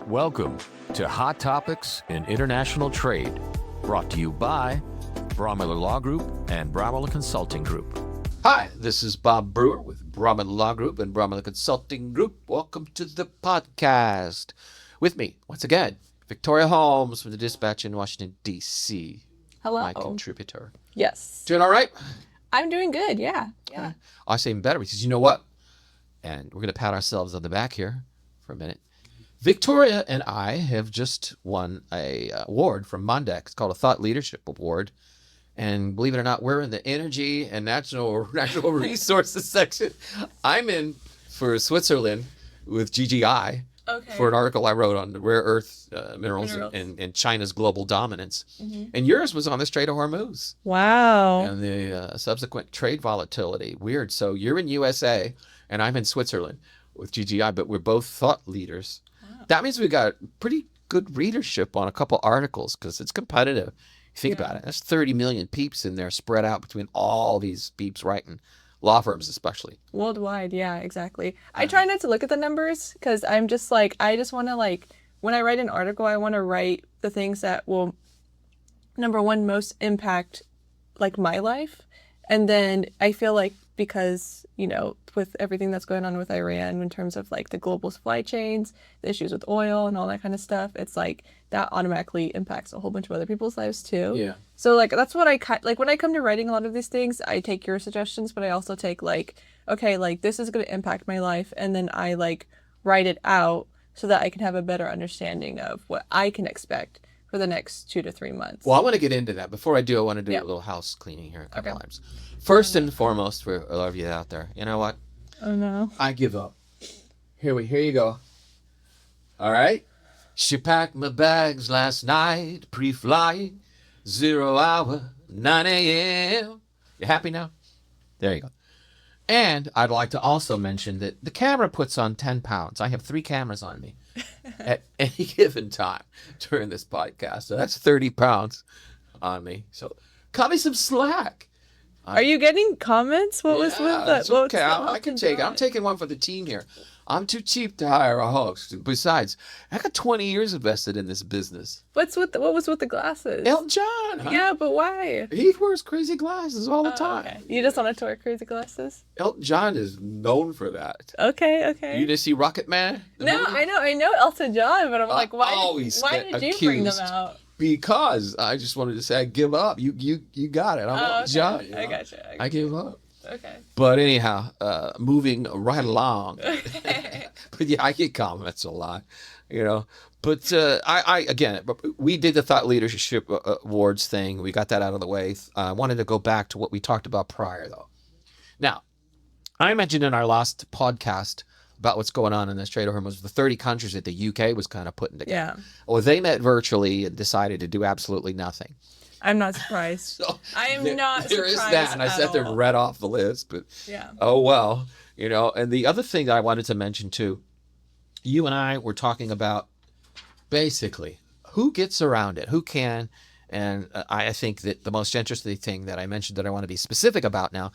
Welcome to Hot Topics in International Trade, brought to you by Braumiller Law Group and Braumiller Consulting Group. Hi, this is Bob Brewer with Braumiller Law Group and Braumiller Consulting Group. Welcome to the podcast. With me, once again, Victoria Holmes from the Dispatch in Washington, D.C. Hello. My contributor. Yes. Doing all right? I'm doing good, yeah. I say even better because you know what? And we're going to pat ourselves on the back here for a minute. Victoria and I have just won a award from Mondex. It's called a Thought Leadership Award. And believe it or not, we're in the energy and natural resources section. I'm in for Switzerland with GGI for an article I wrote on the rare earth minerals. And China's global dominance. Mm-hmm. And yours was on the Strait of Hormuz. Wow. And the subsequent trade volatility. Weird. So you're in USA and I'm in Switzerland with GGI, but we're both thought leaders. Wow. That means we got pretty good readership on a couple articles because it's competitive. Think about it. That's 30 million peeps in there spread out between all these peeps writing, law firms especially. Worldwide, yeah, exactly. I try not to look at the numbers because I'm just like, I just want to when I write an article, I want to write the things that will, number one, most impact my life. And then I feel like because, with everything that's going on with Iran in terms of the global supply chains, the issues with oil and all that kind of stuff, it's that automatically impacts a whole bunch of other people's lives too. Yeah. So that's what I when I come to writing a lot of these things, I take your suggestions, but I also take this is going to impact my life. And then I write it out so that I can have a better understanding of what I can expect for the next 2 to 3 months. Well, I want to get into that. Before I do, I want to do a little house cleaning here a couple times. First and foremost, for a lot of you out there, you know what? Oh, no. I give up. Here you go. All right? She packed my bags last night, pre-flight, 0 hour, 9 a.m. You happy now? There you go. And I'd like to also mention that the camera puts on 10 pounds. I have 3 cameras on me at any given time during this podcast. So that's 30 pounds on me. So cut me some slack. Are you getting comments? What was with that? Okay, I can take it. I'm taking one for the team here. I'm too cheap to hire a host. Besides, I got 20 years invested in this business. What was with the glasses? Elton John. Huh? Yeah, but why? He wears crazy glasses all the time. Okay. You just wanted to wear crazy glasses? Elton John is known for that. Okay. You didn't see Rocket Man? No, I know Elton John, but I'm why did you bring them out? Because I just wanted to say I give up. You got it. I'm Elton John. I got you. I give up. Okay. But anyhow, moving right along. But yeah, I get comments a lot, But again, we did the Thought Leadership Awards thing. We got that out of the way. I wanted to go back to what we talked about prior, though. Now, I mentioned in our last podcast about what's going on in the Strait of Hormuz, the 30 countries that the UK was kind of putting together. Yeah. Well, they met virtually and decided to do absolutely nothing. I'm not surprised. So I am not surprised. There is that, and I sat there and read off the list, but yeah. Oh well, And the other thing that I wanted to mention too, you and I were talking about basically who gets around it, who can, and I think that the most interesting thing that I mentioned that I want to be specific about now,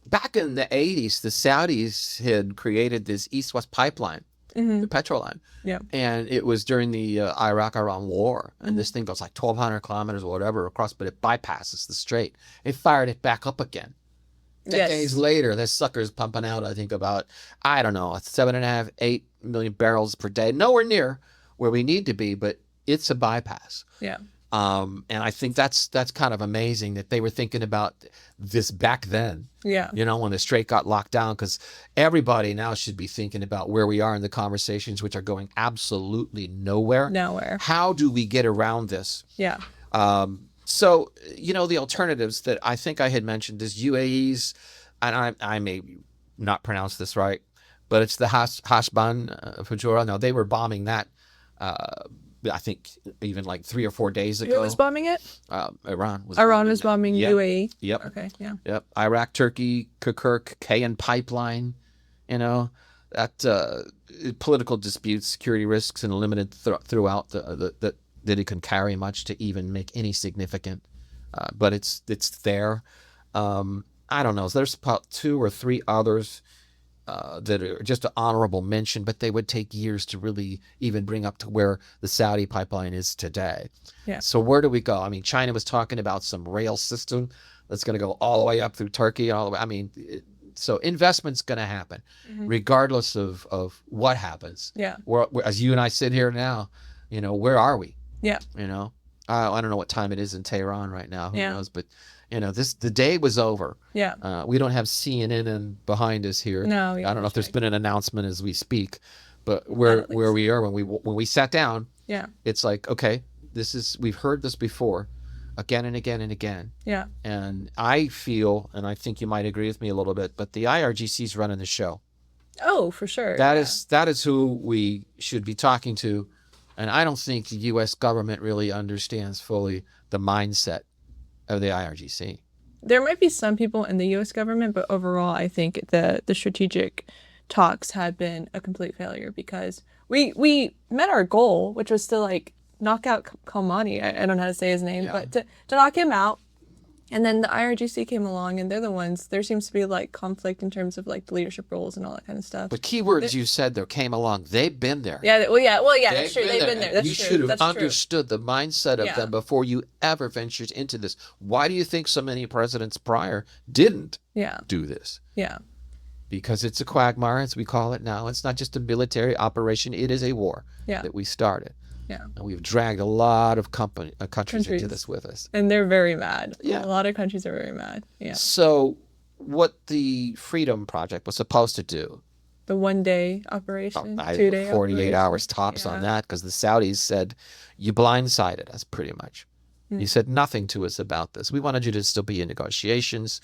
back in the 80s, the Saudis had created this East-West pipeline. Mm-hmm. The petrol line. Yeah. And it was during the Iraq-Iran war. And this thing goes 1,200 kilometers or whatever across, but it bypasses the strait. They fired it back up again. Decades later, this sucker's pumping out, I think, about, 7.5, 8 million barrels per day. Nowhere near where we need to be, but it's a bypass. Yeah. And I think that's kind of amazing that they were thinking about this back then. Yeah. When the strait got locked down, because everybody now should be thinking about where we are in the conversations, which are going absolutely nowhere. How do we get around this? Yeah. So, the alternatives that I think I had mentioned is UAE's, and I may not pronounce this right, but it's the Hashban Fujura. No, they were bombing that. I think even 3 or 4 days ago. Who was bombing it? Iran was bombing UAE? Yep. Okay, yeah. Yep. Iraq, Turkey, Kirkuk, Kayan pipeline, that political disputes, security risks, and limited throughout that it can carry much to even make any significant. But it's there. I don't know. There's about 2 or 3 others that are just an honorable mention, but they would take years to really even bring up to where the Saudi pipeline is today. Yeah. So where do we go? I mean, China was talking about some rail system that's going to go all the way up through Turkey. All the way. I mean, so investment's going to happen, regardless of what happens. Yeah. As you and I sit here now, where are we? Yeah. I don't know what time it is in Tehran right now. Who Yeah. knows? But the day was over. Yeah. We don't have CNN behind us here. No. I Yeah, don't know if there's right. been an announcement as we speak, but don't where think we are when we sat down, Yeah. it's like, okay, we've heard this before, again and again and again. Yeah. And I feel, and I think you might agree with me a little bit, but the IRGC's running the show. Oh, for sure. That yeah. is who we should be talking to. And I don't think the U.S. government really understands fully the mindset of the IRGC. There might be some people in the U.S. government, but overall, I think the strategic talks had been a complete failure because we met our goal, which was to like knock out Kalmani. I don't know how to say his name, but to knock him out. And then the IRGC came along, and they're the ones. There seems to be like conflict in terms of like the leadership roles and all that kind of stuff. But keywords you said there came along. They've been there. Yeah. Well, yeah. That's true. They've been there. That's you true. should have That's understood the mindset of Yeah. them before you ever ventured into this. Why do you think so many presidents prior didn't Yeah. do this? Yeah. Because it's a quagmire, as we call it now. It's not just a military operation. It is a war Yeah. that we started. Yeah. And we've dragged a lot of countries into this with us. And they're very mad. Yeah. A lot of countries are very mad. Yeah. So what the Freedom Project was supposed to do, The 1 day operation, 2 day 48 operation. hours tops on Yeah. that, because the Saudis said, you blindsided us pretty much. You said nothing to us about this. We wanted you to still be in negotiations.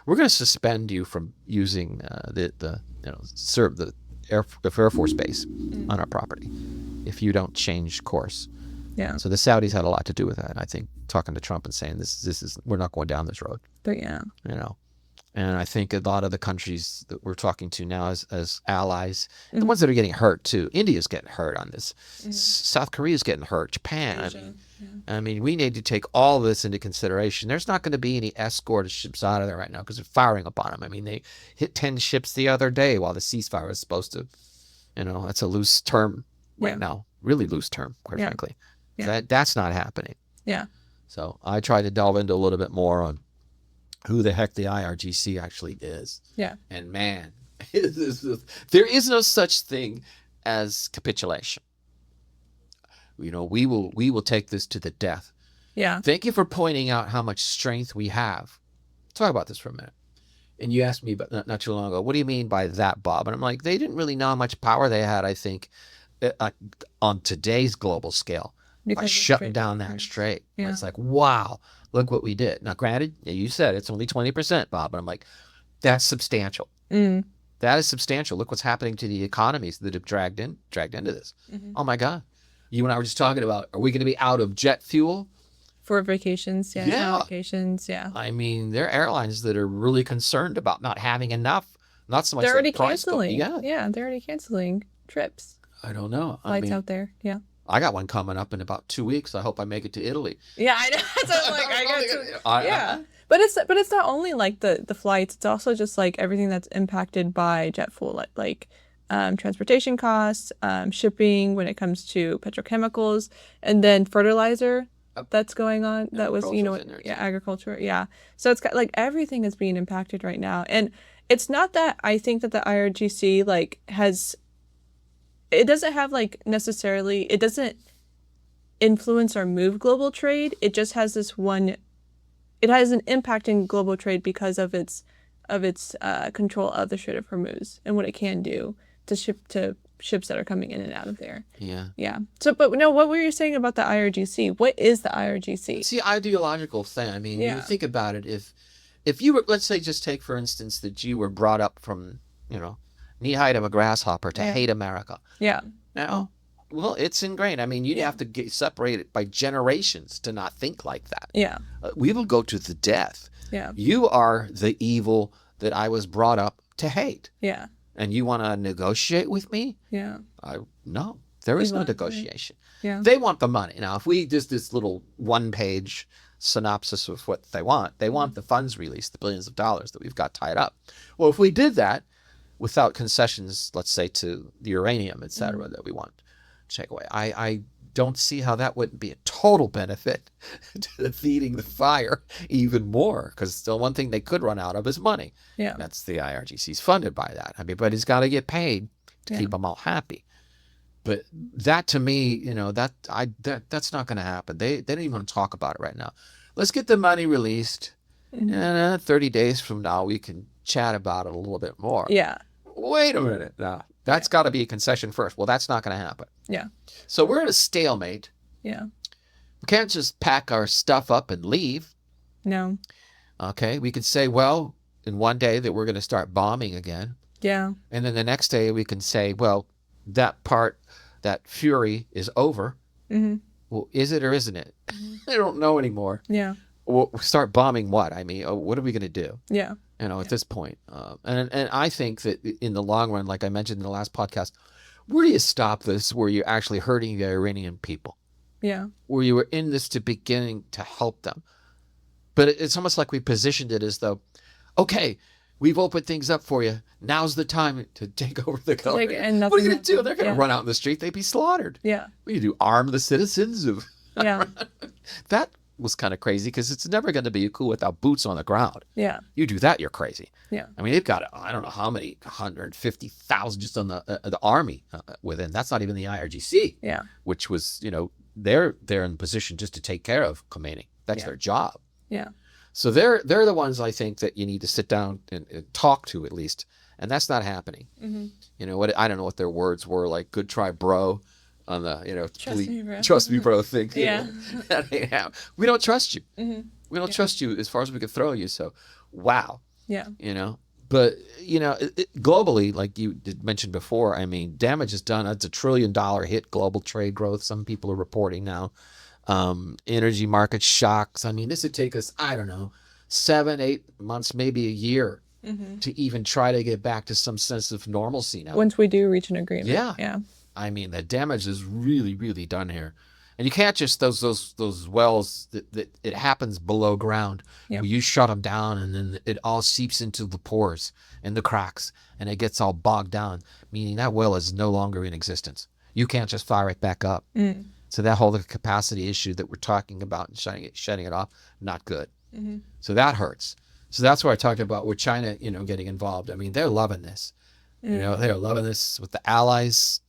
We're going to suspend you from using the Air Force base on our property if you don't change course. Yeah. So the Saudis had a lot to do with that. I think talking to Trump and saying this is we're not going down this road. But yeah. And I think a lot of the countries that we're talking to now as allies, the ones that are getting hurt too. India's getting hurt on this. South Korea's getting hurt. Japan. I mean, we need to take all this into consideration. There's not going to be any escort ships out of there right now because they're firing upon them. I mean, they hit 10 ships the other day while the ceasefire was supposed to. That's a loose term right now. Really loose term, quite frankly. Yeah. That's not happening. Yeah. So I tried to delve into a little bit more on who the heck the IRGC actually is. Yeah. And man, there is no such thing as capitulation. We will take this to the death. Yeah. Thank you for pointing out how much strength we have. Talk about this for a minute. And you asked me not too long ago, what do you mean by that, Bob? And I'm like, they didn't really know how much power they had, I think, on today's global scale by shutting down that strait. Yeah. It's like, wow, look what we did. Now, granted, you said it's only 20%, Bob. And I'm like, that's substantial. That is substantial. Look what's happening to the economies that have dragged into this. Oh, my God. You and I were just talking about, are we going to be out of jet fuel? For vacations, Yeah. Vacations, yeah. I mean, there are airlines that are really concerned about not having enough. Not so much. They're already price, canceling. Yeah, They're already canceling trips. I don't know. Flights out there. Yeah. I got one coming up in about 2 weeks. I hope I make it to Italy. Yeah, I know. So I got to. But it's not only like the flights. It's also just like everything that's impacted by jet fuel, like transportation costs, shipping when it comes to petrochemicals, and then fertilizer that's going on. That was agriculture. Yeah. So it's got like everything is being impacted right now, and it's not that I think that the IRGC it doesn't have like necessarily, it doesn't influence or move global trade. It just has it has an impact in global trade because of its control of the Strait of Hormuz and what it can do to ships that are coming in and out of there. Yeah. Yeah. So, but no, what were you saying about the IRGC? What is the IRGC? It's the ideological thing. I mean, you think about it. If you were, let's say, just take for instance that you were brought up from, knee height of a grasshopper to hate America. Yeah. Now, well, it's ingrained. I mean, you'd have to get separated by generations to not think like that. Yeah. We will go to the death. Yeah. You are the evil that I was brought up to hate. Yeah. And you want to negotiate with me? Yeah. No, there is no negotiation. Yeah. They want the money. Now, if we just this little one-page synopsis of what they want the funds released, the billions of dollars that we've got tied up. Well, if we did that, without concessions, let's say, to the uranium, et cetera, that we want to take away. I don't see how that wouldn't be a total benefit to feeding the fire even more, because still one thing they could run out of is money. Yeah. That's the IRGC's funded by that. I mean, but he's got to get paid to keep them all happy. But that, to me, that's not going to happen. They don't even want to talk about it right now. Let's get the money released. And 30 days from now, we can chat about it a little bit more. Yeah. Wait a minute. Now, that's got to be a concession first. Well, that's not going to happen. Yeah. So we're at a stalemate. Yeah. We can't just pack our stuff up and leave. No. Okay. We could say, well, in one day that we're going to start bombing again. Yeah. And then the next day we can say, well, that fury is over. Mm-hmm. Well, is it or isn't it? I don't know anymore. Yeah. We'll start bombing what? I mean, what are we going to do? Yeah. At this point. And I think that in the long run, like I mentioned in the last podcast, where do you stop this where you're actually hurting the Iranian people? Yeah. Where you were in this to beginning to help them. But it's almost like we positioned it as though, okay, we've opened things up for you. Now's the time to take over the country. What are you going to do? They're going to run out in the street. They'd be slaughtered. Yeah. What do you do? Arm the citizens of... Yeah. That was kind of crazy, because it's never going to be cool without boots on the ground. Yeah. You do that, you're crazy. Yeah. I mean, they've got, I don't know how many, 150,000 just on the army within. That's not even the IRGC. Yeah. Which was, they're in position just to take care of Khomeini. That's their job. Yeah. So they're the ones, I think, that you need to sit down and talk to, at least. And that's not happening. Mm-hmm. I don't know what their words were, like, good try, bro, on the, trust me, bro thing. Yeah. We don't trust you. Mm-hmm. We don't trust you as far as we could throw you. So, wow. Yeah. But, globally, like you did mention before, I mean, damage is done. It's $1 trillion hit global trade growth. Some people are reporting now. Energy market shocks. I mean, this would take us, I don't know, 7-8 months, maybe a year to even try to get back to some sense of normalcy now. Once we do reach an agreement. Yeah. Yeah. I mean, the damage is really, really done here. And you can't just, those wells that it happens below ground. Yep. Where you shut them down and then it all seeps into the pores and the cracks and it gets all bogged down, meaning that well is no longer in existence. You can't just fire it back up. So that whole capacity issue that we're talking about and shutting it off, not good. Mm-hmm. So that hurts. So that's where I talked about with China, getting involved. I mean, they're loving this. They're loving this with the allies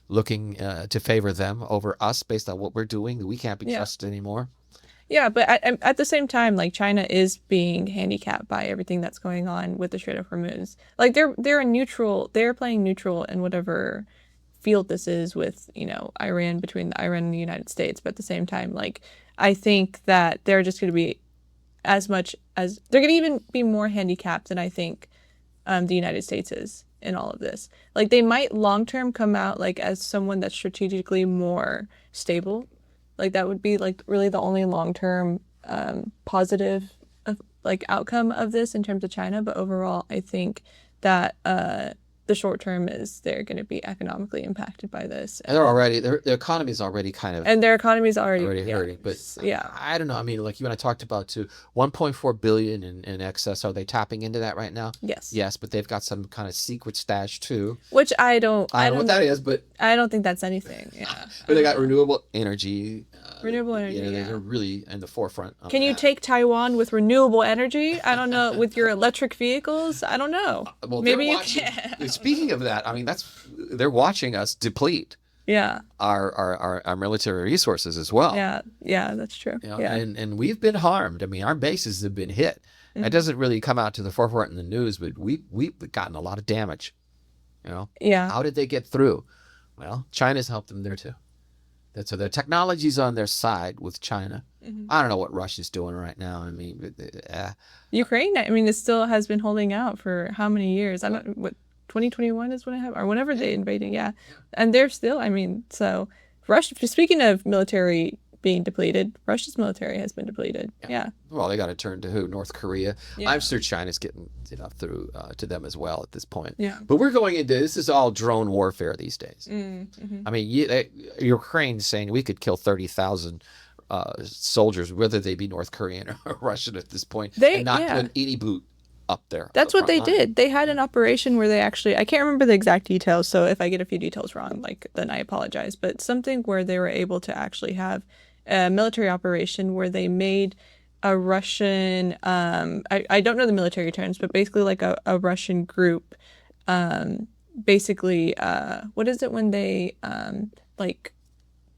looking to favor them over us based on what we're doing. We can't be trusted anymore. Yeah, but at the same time, like, China is being handicapped by everything that's going on with the Strait of Hormuz. Like, they're a neutral. They're playing neutral in whatever field this is with, Iran, between Iran and the United States. But at the same time, like, I think that they're just going to be as much as they're going to even be more handicapped than I think the United States is in all of this. Like, they might long term come out like as someone that's strategically more stable. Like, that would be like really the only long term positive outcome of this in terms of China. But overall, I think that the short term is they're going to be economically impacted by this. And they're already, their economy is already kind of... And their economy is already hurting. But I don't know. I mean, like you and I talked about too, 1.4 billion in excess. Are they tapping into that right now? Yes. Yes, but they've got some kind of secret stash too. Which I don't know what that is, but... I don't think that's anything. Yeah. But they got renewable energy. Renewable energy, They're really in the forefront. Can you take Taiwan with renewable energy? I don't know. With your electric vehicles? I don't know. Well, maybe you can. Speaking of that, I mean, they're watching us deplete. Yeah. Our military resources as well. Yeah, that's true. And we've been harmed. I mean, our bases have been hit. It doesn't really come out to the forefront in the news, but we've gotten a lot of damage. Yeah. How did they get through? Well, China's helped them there too. So the technology's on their side with China. I don't know what Russia's doing right now. I mean, Ukraine. I mean, it still has been holding out for how many years? I don't. What 2021 is when it happened, or whenever they invaded. Yeah, and they're still. I mean, so Russia. Speaking of military being depleted, Russia's military has been depleted. Yeah. Well, they got to turn to who? North Korea. Yeah. I'm sure China's getting through to them as well at this point. Yeah. But we're going into this is all drone warfare these days. I mean, Ukraine's saying we could kill 30,000 soldiers, whether they be North Korean or Russian at this point, and not put any boot up there. That's what they did. They had an operation where they actually, I can't remember the exact details, so if I get a few details wrong, like, then I apologize, but something where they were able to actually have a military operation where they made a Russian, I don't know the military terms, but basically like a Russian group, basically, what is it when they, like,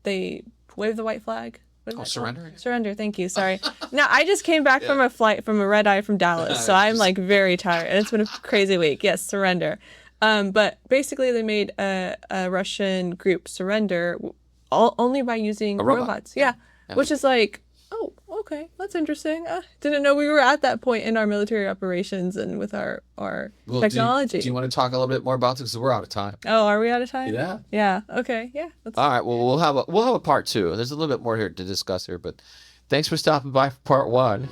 they wave the white flag? What is that surrender? called? Surrender, thank you. Sorry. No, I just came back from a flight, from a red eye from Dallas, so I'm like very tired. And it's been a crazy week. Yes, surrender. But basically they made a Russian group surrender only by using robots. Yeah. Which is like, oh, okay, that's interesting. Didn't know we were at that point in our military operations and with our technology. Do you want to talk a little bit more about this? Because we're out of time. Oh, are we out of time? Yeah. Yeah. Okay. Yeah. All right. Well, we'll have a part 2. There's a little bit more here to discuss here, but thanks for stopping by for part 1.